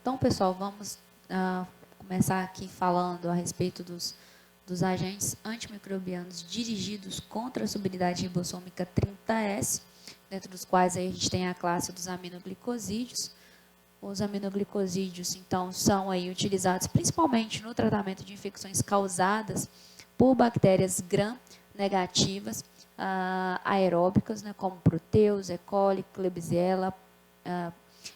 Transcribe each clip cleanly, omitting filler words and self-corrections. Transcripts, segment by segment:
Então, pessoal, vamos começar aqui falando a respeito dos agentes antimicrobianos dirigidos contra a subunidade ribossômica 30S, dentro dos quais aí a gente tem a classe dos aminoglicosídeos. Os aminoglicosídeos, então, são aí utilizados principalmente no tratamento de infecções causadas por bactérias gram-negativas, aeróbicas, né, como Proteus, E. coli, Klebsiella,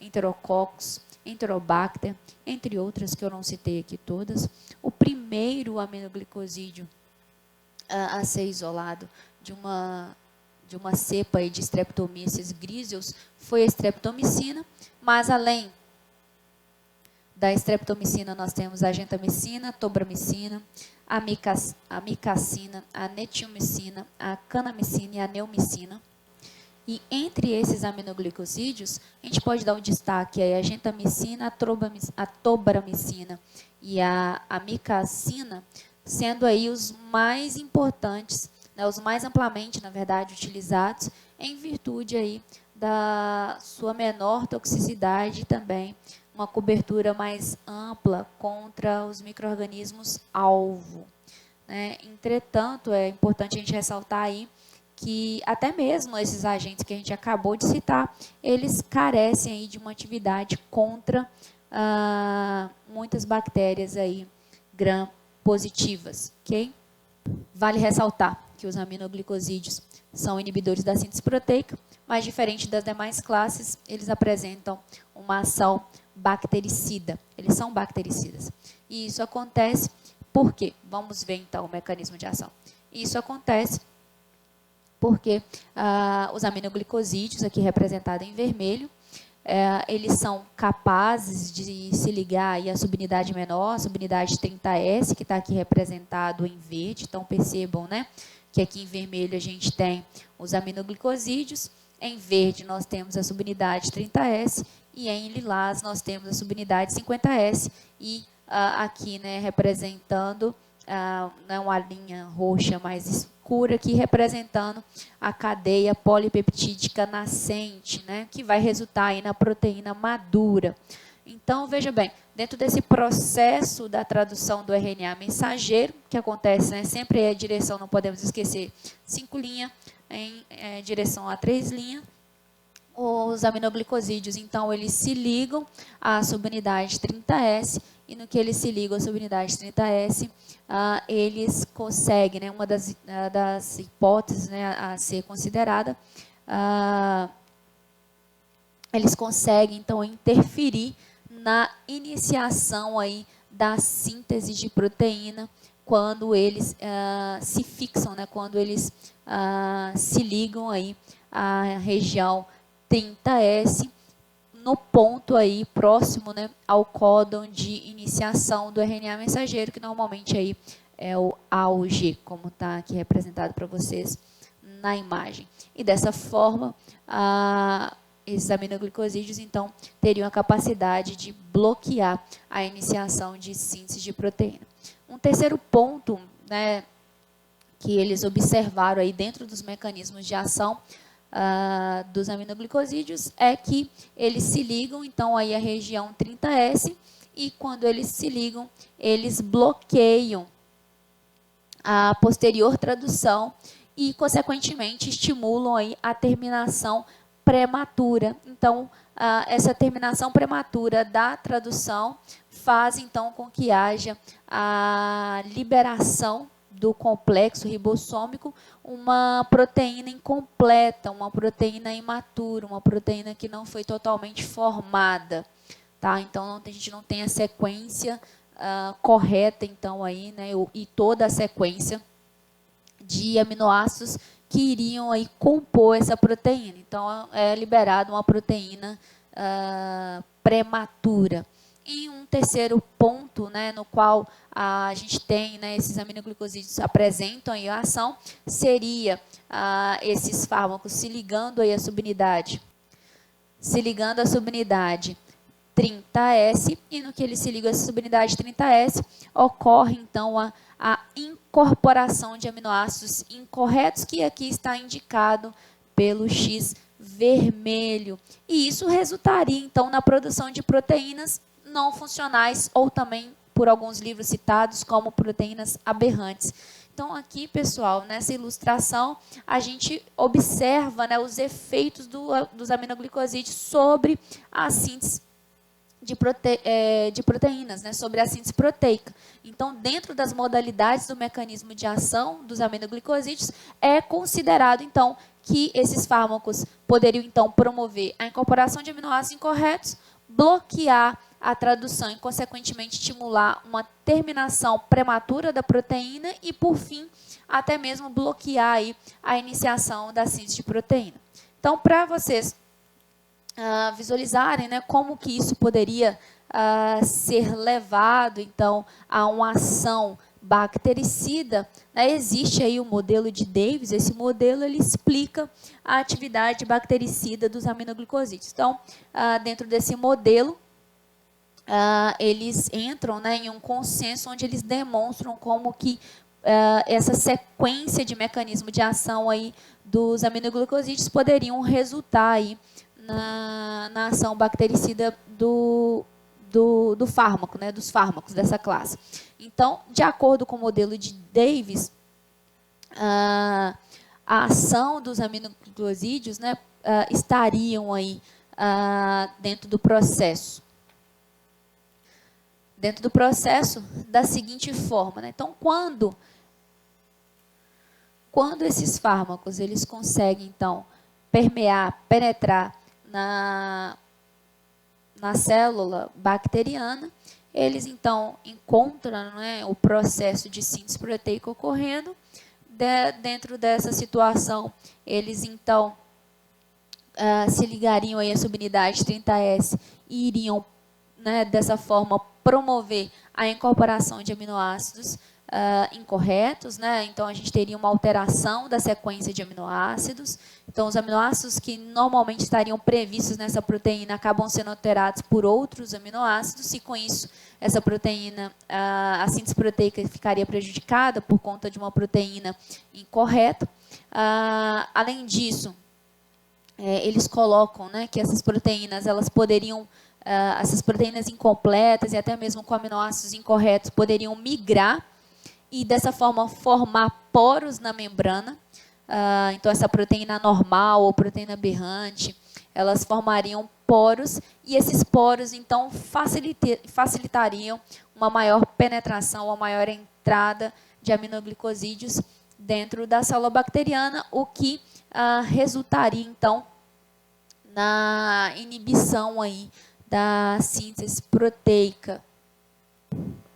Enterococcus, Enterobacter, entre outras que eu não citei aqui todas. O primeiro aminoglicosídeo a ser isolado de uma cepa aí de Streptomyces griseus foi a streptomicina, mas além da streptomicina nós temos a gentamicina, tobramicina, a micacina, a netilmicina, a canamicina e a neomicina. E entre esses aminoglicosídeos, a gente pode dar um destaque aí a gentamicina, a tobramicina e a micacina, sendo aí os mais importantes, né, os mais amplamente, na verdade, utilizados, em virtude aí da sua menor toxicidade e também uma cobertura mais ampla contra os micro-organismos-alvo, né? Entretanto, é importante a gente ressaltar aí que até mesmo esses agentes que a gente acabou de citar, eles carecem aí de uma atividade contra muitas bactérias aí gram-positivas, ok? Vale ressaltar que os aminoglicosídeos são inibidores da síntese proteica, mas diferente das demais classes, eles apresentam uma ação bactericida. Eles são bactericidas. E isso acontece por quê? Vamos ver então o mecanismo de ação. Isso acontece porque os aminoglicosídeos, aqui representados em vermelho, eles são capazes de se ligar aí à subunidade menor, a subunidade 30S, que está aqui representado em verde. Então, percebam, né, que aqui em vermelho a gente tem os aminoglicosídeos, em verde nós temos a subunidade 30S e em lilás nós temos a subunidade 50S e aqui, né, representando uma linha roxa mais escura aqui representando a cadeia polipeptídica nascente, né, que vai resultar aí na proteína madura. Então, veja bem, dentro desse processo da tradução do RNA mensageiro, que acontece, né, sempre é a direção, não podemos esquecer, 5' em direção a 3', os aminoglicosídeos, então, eles se ligam à subunidade 30S, e no que eles se ligam à subunidade 30S, eles conseguem, né, uma das hipóteses, né, a ser considerada, eles conseguem, então, interferir na iniciação aí da síntese de proteína, quando eles se fixam, né, quando eles se ligam aí à região 30S, no ponto aí próximo, né, ao códon de iniciação do RNA mensageiro, que normalmente aí é o AUG, como está aqui representado para vocês na imagem. E dessa forma, esses aminoglicosídeos, então, teriam a capacidade de bloquear a iniciação de síntese de proteína. Um terceiro ponto, né, que eles observaram aí dentro dos mecanismos de ação dos aminoglicosídeos é que eles se ligam, então, aí à região 30S, e quando eles se ligam, eles bloqueiam a posterior tradução e, consequentemente, estimulam aí a terminação prematura. Então, essa terminação prematura da tradução faz, então, com que haja a liberação do complexo ribossômico, uma proteína incompleta, uma proteína imatura, uma proteína que não foi totalmente formada, tá? Então, a gente não tem a sequência correta, então, aí, né, e toda a sequência de aminoácidos que iriam aí compor essa proteína. Então, é liberada uma proteína prematura. E um terceiro ponto, né, no qual a gente tem, né, esses aminoglicosídeos apresentam aí a ação, seria esses fármacos se ligando aí à subunidade, 30S, e no que ele se liga a essa subunidade 30S, ocorre então a incorporação de aminoácidos incorretos, que aqui está indicado pelo X vermelho. E isso resultaria, então, na produção de proteínas não funcionais ou também, por alguns livros citados, como proteínas aberrantes. Então, aqui, pessoal, nessa ilustração, a gente observa, né, os efeitos dos aminoglicosídeos sobre a síntese de proteínas, né, sobre a síntese proteica. Então, dentro das modalidades do mecanismo de ação dos aminoglicosídeos, é considerado, então, que esses fármacos poderiam, então, promover a incorporação de aminoácidos incorretos, bloquear a tradução e, consequentemente, estimular uma terminação prematura da proteína e, por fim, até mesmo bloquear aí a iniciação da síntese de proteína. Então, para vocês visualizarem, né, como que isso poderia ser levado, então, a uma ação bactericida, né, existe aí o modelo de Davis. Esse modelo ele explica a atividade bactericida dos aminoglicosídeos. Então, dentro desse modelo, eles entram, né, em um consenso onde eles demonstram como que essa sequência de mecanismo de ação aí dos aminoglicosídeos poderiam resultar aí na ação bactericida do fármaco, né, dos fármacos dessa classe. Então, de acordo com o modelo de Davis, a ação dos aminoglicosídeos, né, estariam aí dentro do processo da seguinte forma, né? Então, quando esses fármacos eles conseguem, então, penetrar na célula bacteriana, eles, então, encontram, né, o processo de síntese proteica ocorrendo. Dentro dessa situação, eles, então, se ligariam aí à subunidade 30S e iriam, né, dessa forma, promover a incorporação de aminoácidos incorretos, né? Então, a gente teria uma alteração da sequência de aminoácidos. Então, os aminoácidos que normalmente estariam previstos nessa proteína acabam sendo alterados por outros aminoácidos, e com isso, essa proteína, a síntese proteica ficaria prejudicada por conta de uma proteína incorreta. Além disso, eles colocam, né, que essas proteínas, elas poderiam, essas proteínas incompletas e até mesmo com aminoácidos incorretos, poderiam migrar e, dessa forma, formar poros na membrana. Então, essa proteína normal ou proteína aberrante, elas formariam poros, e esses poros, então, facilitariam uma maior penetração, uma maior entrada de aminoglicosídeos dentro da célula bacteriana, o que resultaria, então, na inibição aí da síntese proteica.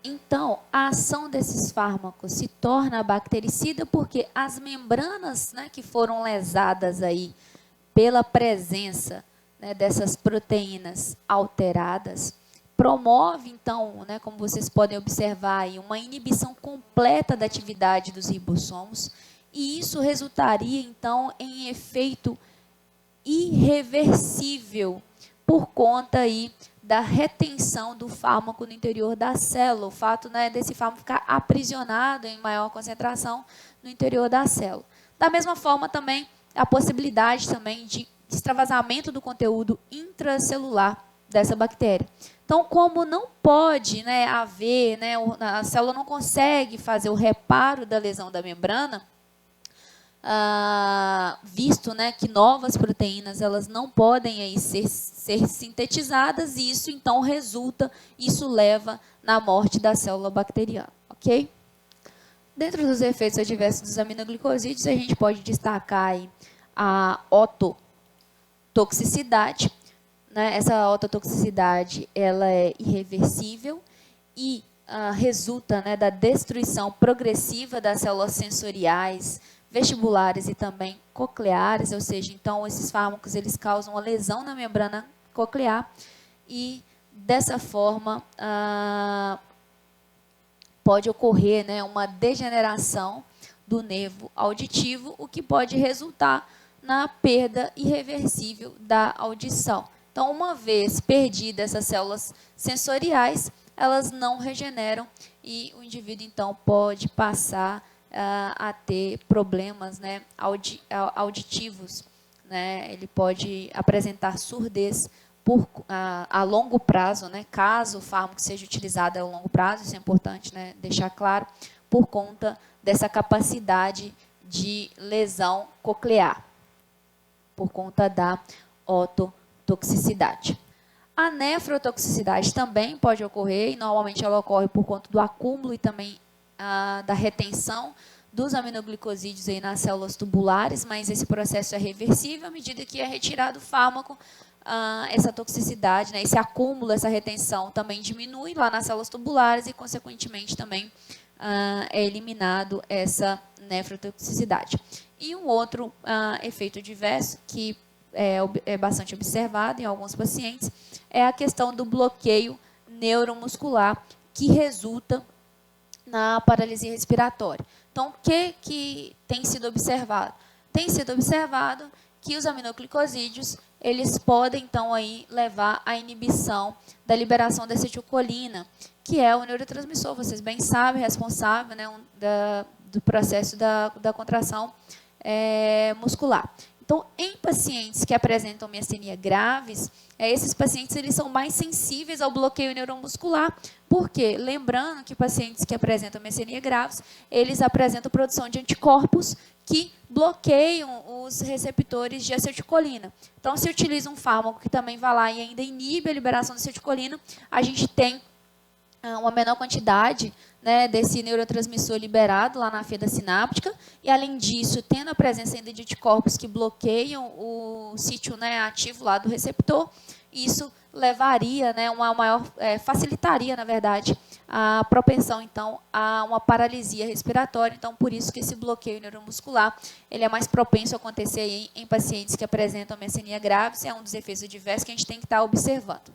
Então, a ação desses fármacos se torna bactericida porque as membranas, né, que foram lesadas aí pela presença, né, dessas proteínas alteradas, promove, então, né, como vocês podem observar aí, uma inibição completa da atividade dos ribossomos, e isso resultaria, então, em efeito irreversível por conta aí da retenção do fármaco no interior da célula, o fato, né, desse fármaco ficar aprisionado em maior concentração no interior da célula. Da mesma forma, também, a possibilidade também de extravasamento do conteúdo intracelular dessa bactéria. Então, como não pode, né, haver, né, a célula não consegue fazer o reparo da lesão da membrana, visto, né, que novas proteínas elas não podem aí ser sintetizadas, e isso então isso leva na morte da célula bacteriana, ok? Dentro dos efeitos adversos dos aminoglicosídeos, a gente pode destacar aí a ototoxicidade, né? Essa ototoxicidade ela é irreversível e resulta, né, da destruição progressiva das células sensoriais, vestibulares e também cocleares, ou seja, então esses fármacos eles causam uma lesão na membrana coclear e dessa forma pode ocorrer, né, uma degeneração do nervo auditivo, o que pode resultar na perda irreversível da audição. Então, uma vez perdidas essas células sensoriais, elas não regeneram e o indivíduo então pode passar a ter problemas, né, auditivos né, ele pode apresentar surdez a longo prazo, né, caso o fármaco seja utilizado a longo prazo, isso é importante, né, deixar claro, por conta dessa capacidade de lesão coclear, por conta da ototoxicidade. A nefrotoxicidade também pode ocorrer, e normalmente ela ocorre por conta do acúmulo e também da retenção dos aminoglicosídeos aí nas células tubulares, mas esse processo é reversível à medida que é retirado o fármaco, essa toxicidade, né, esse acúmulo, essa retenção também diminui lá nas células tubulares e, consequentemente, também é eliminado essa nefrotoxicidade. E um outro efeito adverso que é bastante observado em alguns pacientes é a questão do bloqueio neuromuscular que resulta na paralisia respiratória. Então, o que tem sido observado? Tem sido observado que os aminoglicosídeos eles podem, então, aí, levar à inibição da liberação da acetilcolina, que é o neurotransmissor, vocês bem sabem, responsável, né, do processo da contração muscular. Então, em pacientes que apresentam miastenia graves, esses pacientes eles são mais sensíveis ao bloqueio neuromuscular. Por quê? Lembrando que pacientes que apresentam miastenia graves, eles apresentam produção de anticorpos que bloqueiam os receptores de acetilcolina. Então, se utiliza um fármaco que também vai lá e ainda inibe a liberação da acetilcolina, a gente tem uma menor quantidade, né, desse neurotransmissor liberado lá na fenda sináptica, e além disso, tendo a presença ainda de anticorpos que bloqueiam o sítio, né, ativo lá do receptor, isso levaria, né, facilitaria, na verdade, a propensão, então, a uma paralisia respiratória. Então, por isso que esse bloqueio neuromuscular, ele é mais propenso a acontecer em pacientes que apresentam miastenia graves, é um dos efeitos adversos que a gente tem que estar observando.